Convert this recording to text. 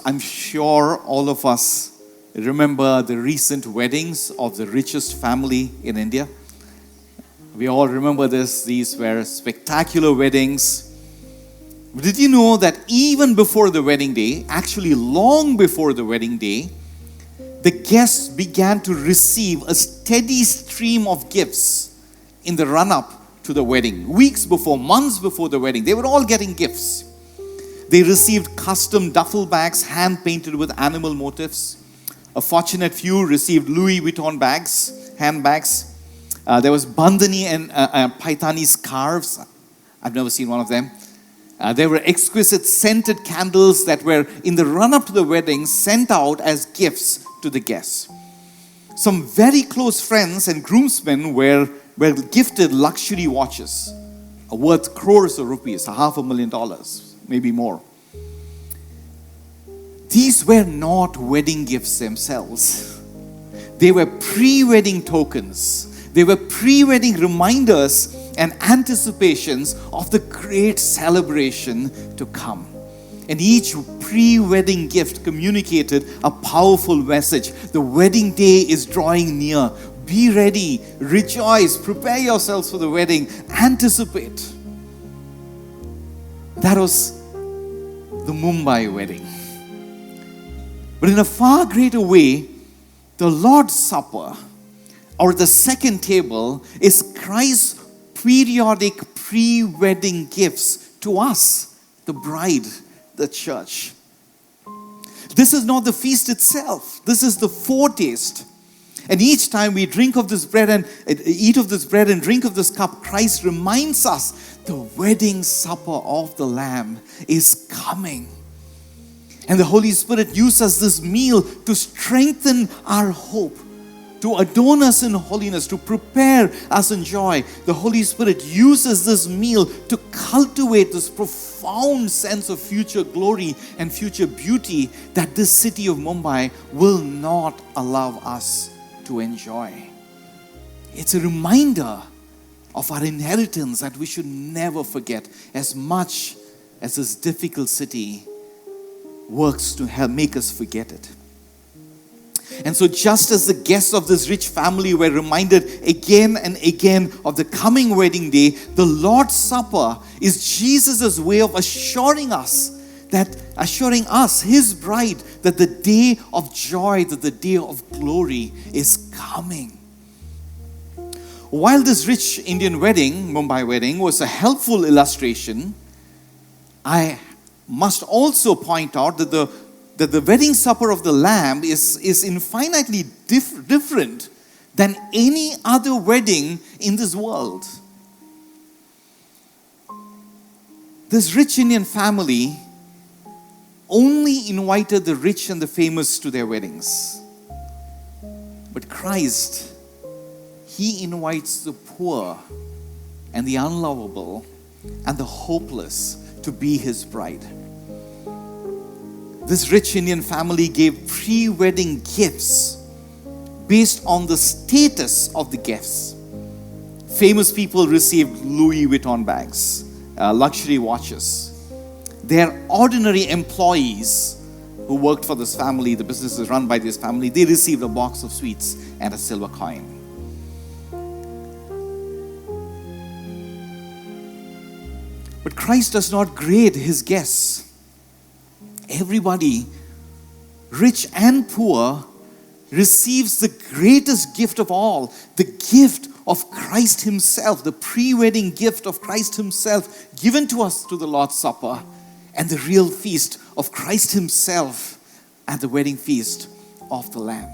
I'm sure all of us remember the recent weddings of the richest family in India. We all remember this. These were spectacular weddings. Did you know that even before the wedding day, actually long before the wedding day, the guests began to receive a steady stream of gifts in the run-up to the wedding? Weeks before, months before the wedding, they were all getting gifts. They received custom duffel bags hand-painted with animal motifs. A fortunate few received Louis Vuitton handbags. There was bandhani and paithani scarves. I've never seen one of them. There were exquisite scented candles that were, in the run-up to the wedding, sent out as gifts to the guests. Some very close friends and groomsmen were gifted luxury watches worth crores of rupees, $500,000, maybe more. These were not wedding gifts themselves. They were pre-wedding tokens. They were pre-wedding reminders and anticipations of the great celebration to come. And each pre-wedding gift communicated a powerful message. The wedding day is drawing near. Be ready, rejoice, prepare yourselves for the wedding, anticipate. That was the Mumbai wedding. But in a far greater way, the Lord's Supper, or the second table, is Christ's periodic pre-wedding gifts to us, the bride, the church. This is not the feast itself. This is the foretaste. And each time we drink of this bread and eat of this bread and drink of this cup, Christ reminds us the wedding supper of the Lamb is coming. And the Holy Spirit uses this meal to strengthen our hope, to adorn us in holiness, to prepare us in joy. The Holy Spirit uses this meal to cultivate this profound sense of future glory and future beauty that this city of Mumbai will not allow us to enjoy. It's a reminder of our inheritance that we should never forget, as much as this difficult city works to help make us forget it. And so just as the guests of this rich family were reminded again and again of the coming wedding day, the Lord's Supper is Jesus' way of assuring us, his bride, that the day of joy, that the day of glory is coming. While this rich Indian wedding, Mumbai wedding, was a helpful illustration, I must also point out that the wedding supper of the Lamb is infinitely different than any other wedding in this world. This rich Indian family only invited the rich and the famous to their weddings. But Christ, He invites the poor and the unlovable and the hopeless to be His bride. This rich Indian family gave pre-wedding gifts based on the status of the guests. Famous people received Louis Vuitton bags, luxury watches. Their ordinary employees who worked for this family, the business is run by this family, they received a box of sweets and a silver coin. But Christ does not grade His guests. Everybody, rich and poor, receives the greatest gift of all, the gift of Christ Himself, the pre-wedding gift of Christ Himself given to us through the Lord's Supper, and the real feast of Christ Himself at the wedding feast of the Lamb.